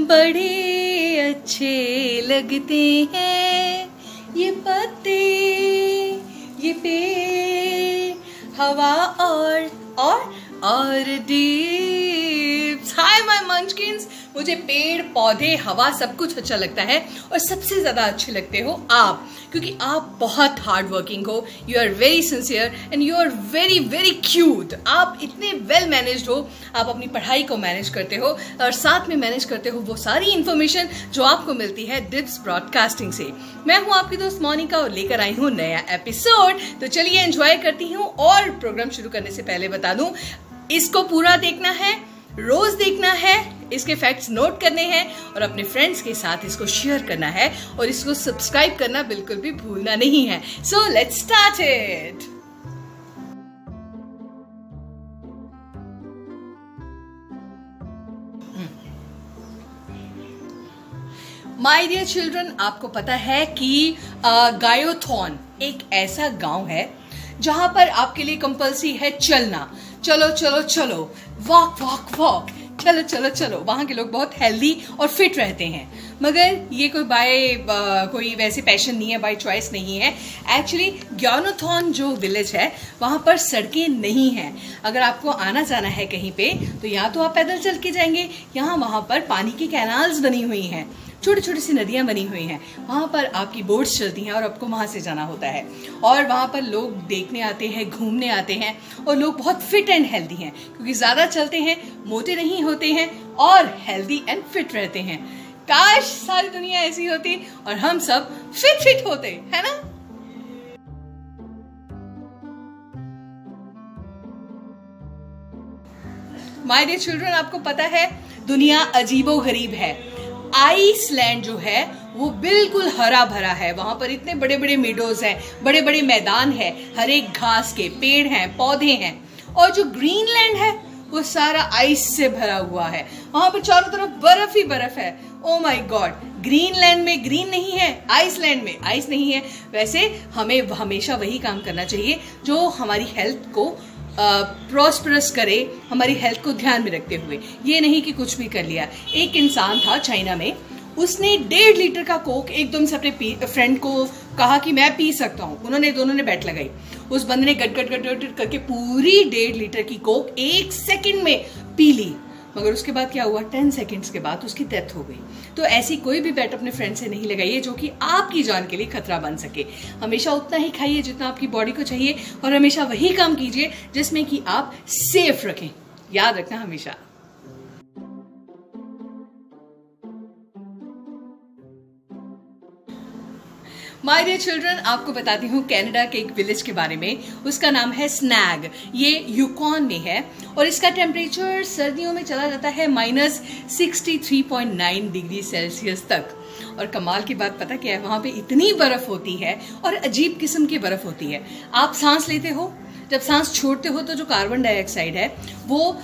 बड़े अच्छे लगते हैं ये पत्ते, ये पेड़, हवा और ड्रीम्स। हाय माय मंचकिंस, मुझे पेड़ पौधे हवा सब कुछ अच्छा लगता है और सबसे ज्यादा अच्छे लगते हो आप, क्योंकि आप बहुत हार्ड वर्किंग हो, you are very sincere and you are very very cute. आप इतने वेल मैनेज्ड हो, आप अपनी पढ़ाई को मैनेज करते हो और साथ में मैनेज करते हो वो सारी इंफॉर्मेशन जो आपको मिलती है दिप्स ब्रॉडकास्टिंग से। मैं हूं आपकी दोस्त मोनिका और लेकर आई हूं नया एपिसोड। तो चलिए एंजॉय करती हूं। और प्रोग्राम शुरू करने से पहले बता दूं, इसको पूरा देखना है, रोज देखना है, इसके फैक्ट्स नोट करने हैं और अपने फ्रेंड्स के साथ इसको शेयर करना है और इसको सब्सक्राइब करना बिल्कुल भी भूलना नहीं है। So let's start it. My dear children, आपको पता है कि गायोथॉन एक ऐसा गांव है जहां पर आपके लिए कंपल्सरी है चलना। चलो चलो चलो, वॉक वॉक वॉक, चलो चलो चलो। वहां के लोग बहुत हेल्दी और फिट रहते हैं, मगर ये कोई वैसे पैशन नहीं है, बाय चॉइस नहीं है। एक्चुअली ग्यानोथॉन जो विलेज है वहां पर सड़कें नहीं हैं। अगर आपको आना जाना है कहीं पे तो या तो आप पैदल चल के जाएंगे, यहाँ वहां पर पानी की कैनाल्स बनी हुई हैं, छोटी छोटी सी नदियां बनी हुई हैं, वहां पर आपकी बोट्स चलती हैं और आपको वहां से जाना होता है। और वहां पर लोग देखने आते हैं, घूमने आते हैं और लोग बहुत फिट एंड हेल्दी हैं, क्योंकि ज्यादा चलते हैं, मोटे नहीं होते हैं और हेल्दी एंड फिट रहते हैं। काश सारी दुनिया ऐसी होती और हम सब फिट होते, है ना। माय डियर चिल्ड्रन, आपको पता है दुनिया अजीबोगरीब है। आइसलैंड जो है वो बिल्कुल हरा भरा है, वहां पर इतने बड़े बड़े मेडोज हैं, बड़े बड़े मैदान है, हर एक घास के पेड़ हैं, पौधे हैं। और जो ग्रीनलैंड है वो सारा आइस से भरा हुआ है, वहां पर चारों तरफ बर्फ ही बर्फ है। ओ माय गॉड, ग्रीनलैंड में ग्रीन नहीं है, आइसलैंड में आइस नहीं है। वैसे हमें हमेशा वही काम करना चाहिए जो हमारी हेल्थ को प्रॉस्परस करे, हमारी हेल्थ को ध्यान में रखते हुए। ये नहीं कि कुछ भी कर लिया। एक इंसान था चाइना में, उसने 1.5 लीटर का कोक एकदम से अपने फ्रेंड को कहा कि मैं पी सकता हूँ। दोनों ने बैट लगाई। उस बंदे ने गट गट गट गट करके पूरी 1.5 लीटर की कोक 1 सेकंड में पी ली, मगर उसके बाद क्या हुआ, 10 सेकंड्स के बाद उसकी डेथ हो गई। तो ऐसी कोई भी बैट अपने फ्रेंड से नहीं लगाइए जो कि आपकी जान के लिए खतरा बन सके। हमेशा उतना ही खाइए जितना आपकी बॉडी को चाहिए और हमेशा वही काम कीजिए जिसमें कि आप सेफ रखें। याद रखना हमेशा। माय डियर चिल्ड्रन, आपको बताती हूँ कनाडा के एक विलेज के बारे में। उसका नाम है स्नैग। ये यूकॉन में है और इसका टेम्परेचर सर्दियों में चला जाता है -63.9 डिग्री सेल्सियस तक। और कमाल की बात पता क्या है, वहां पे इतनी बर्फ होती है और अजीब किस्म की बर्फ होती है। आप सांस लेते हो, जब सांस छोड़ते हो तो जो कार्बन डाइऑक्साइड है वो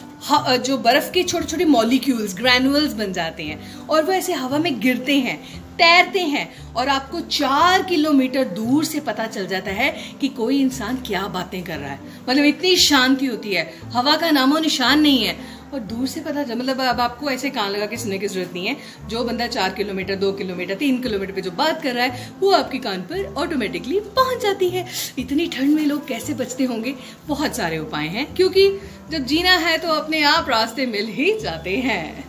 जो बर्फ के छोटे छोटे मॉलिक्यूल्स, ग्रैनुअल्स बन जाते हैं और वो ऐसे हवा में गिरते हैं, तैरते हैं और आपको 4 किलोमीटर दूर से पता चल जाता है कि कोई इंसान क्या बातें कर रहा है। मतलब इतनी शांति होती है, हवा का नामो निशान नहीं है और दूर से पता चल, मतलब अब आपको ऐसे कान लगा के सुनने की जरूरत नहीं है। जो बंदा 4 किलोमीटर, 2 किलोमीटर, 3 किलोमीटर पे जो बात कर रहा है वो आपके कान पर ऑटोमेटिकली पहुंच जाती है। इतनी ठंड में लोग कैसे बचते होंगे? बहुत सारे उपाय हैं, क्योंकि जब जीना है तो अपने आप रास्ते मिल ही जाते हैं।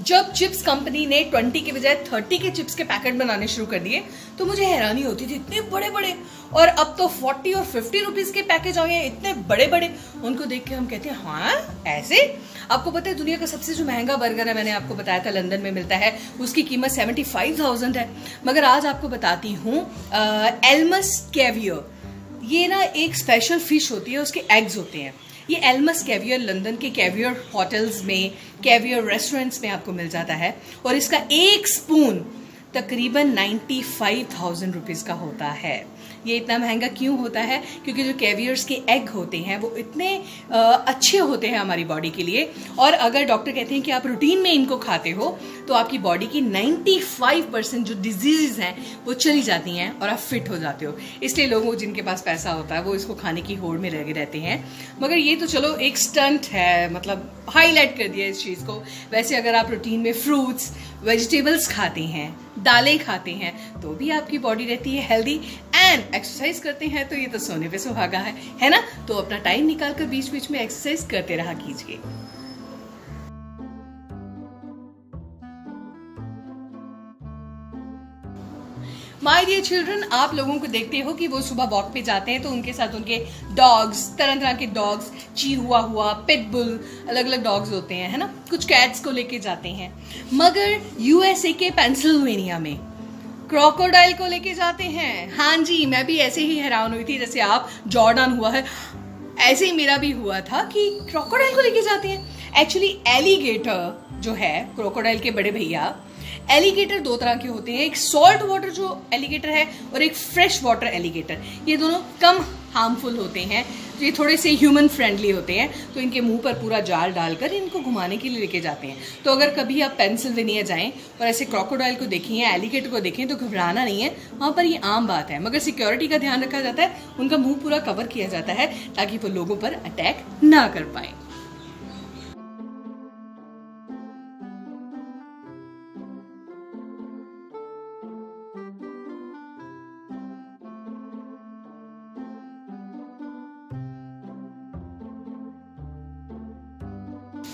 जब चिप्स कंपनी ने 20 के बजाय 30 के चिप्स के पैकेट बनाने शुरू कर दिए तो मुझे हैरानी होती थी, इतने बड़े बड़े। और अब तो 40 और 50 रुपीज के पैकेज आ गए, इतने बड़े बड़े। उनको देख के हम कहते हैं हाँ ऐसे। आपको पता है दुनिया का सबसे जो महंगा बर्गर है, मैंने आपको बताया था लंदन में मिलता है, उसकी कीमत 75,000 है। मगर आज आपको बताती हूँ एल्मस कैवियर। ये ना एक स्पेशल फिश होती है, उसके एग्स होते हैं। ये एल्मस कैवियर लंदन के कैवियर होटल्स में, कैवियर रेस्टोरेंट्स में आपको मिल जाता है और इसका एक स्पून तकरीबन 95,000 रुपीज का होता है। ये इतना महंगा क्यों होता है? क्योंकि जो कैवियर्स के एग होते हैं वो इतने अच्छे होते हैं हमारी बॉडी के लिए, और अगर डॉक्टर कहते हैं कि आप रूटीन में इनको खाते हो तो आपकी बॉडी की 95% जो डिजीजेज हैं वो चली जाती हैं और आप फिट हो जाते हो। इसलिए लोगों जिनके पास पैसा होता है वो इसको खाने की होड़ में लगे रहते हैं। मगर ये तो चलो एक स्टंट है, मतलब हाईलाइट कर दिया इस चीज़ को। वैसे अगर आप रूटीन में फ्रूट्स, वेजिटेबल्स खाते हैं, दालें खाते हैं, तो भी आपकी बॉडी रहती है हेल्दी, एंड एक्सरसाइज करते हैं तो ये तो सोने पे सुहागा है ना? तो अपना टाइम निकाल कर बीच बीच में एक्सरसाइज करते रहा कीजिए। माय डियर चिल्ड्रन, आप लोगों को देखते हो कि वो सुबह वॉक पे जाते हैं तो उनके साथ उनके डॉग्स, तरह तरह के डॉग्स, चिहुआ हुआ, पिटबुल, अलग अलग डॉग्स होते हैं, है ना? कुछ कैट्स को लेके जाते हैं। मगर यूएसए के पेंसिल्वेनिया में क्रोकोडाइल को लेके जाते हैं। हाँ जी, मैं भी ऐसे ही हैरान हुई थी जैसे आप जॉर्डन हुआ है, ऐसे ही मेरा भी हुआ था कि क्रोकोडाइल को लेके जाते हैं। एक्चुअली एलिगेटर जो है, क्रोकोडाइल के बड़े भैया, एलिगेटर दो तरह के होते हैं, एक सॉल्ट वाटर जो एलिगेटर है और एक फ्रेश वाटर एलिगेटर। ये दोनों कम हार्मफुल होते हैं, ये थोड़े से ह्यूमन फ्रेंडली होते हैं। तो इनके मुंह पर पूरा जाल डालकर इनको घुमाने के लिए लेके जाते हैं। तो अगर कभी आप पेंसिल्वेनिया जाएं और ऐसे क्रोकोडाइल को देखें या एलिगेटर को देखें तो घबराना नहीं है, वहाँ पर ये आम बात है। मगर सिक्योरिटी का ध्यान रखा जाता है, उनका मुंह पूरा कवर किया जाता है ताकि वो लोगों पर अटैक ना कर पाए।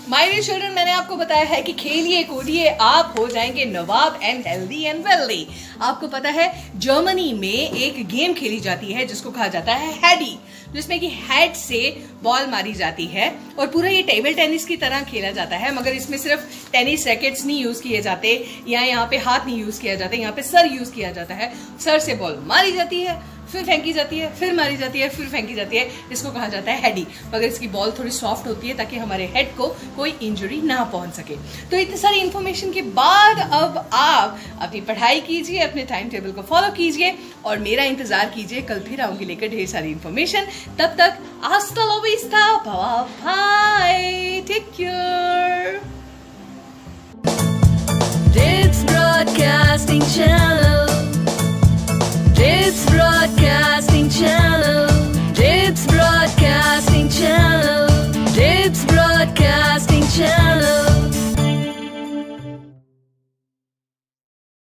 माय डियर चिल्ड्रन, मैंने आपको बताया है कि खेलिए कूदिए, आप हो जाएंगे नवाब एंड हेल्दी एंड वेल्दी। आपको पता है जर्मनी में एक गेम खेली जाती है जिसको कहा जाता है हेडी, जिसमें कि हेड से बॉल मारी जाती है और पूरा ये टेबल टेनिस की तरह खेला जाता है। मगर इसमें सिर्फ टेनिस रैकेट्स नहीं यूज किए जाते, या यहाँ पे हाथ नहीं यूज किया जाता, यहाँ पे सर यूज किया जाता है। सर से बॉल मारी जाती है, फिर फेंकी जाती है, फिर मारी जाती है, फिर फेंकी जाती है। इसको कहा जाता है हेडी। मगर इसकी बॉल थोड़ी सॉफ्ट होती है ताकि हमारे हेड को कोई इंजरी ना पहुंच सके। तो इतनी सारी इंफॉर्मेशन के बाद अब आप अपनी पढ़ाई कीजिए, अपने टाइम टेबल को फॉलो कीजिए और मेरा इंतजार कीजिए। कल फिर आऊंगी लेकर ढेर सारी इंफॉर्मेशन। तब तक hasta la vista, bye, take care। It's broadcast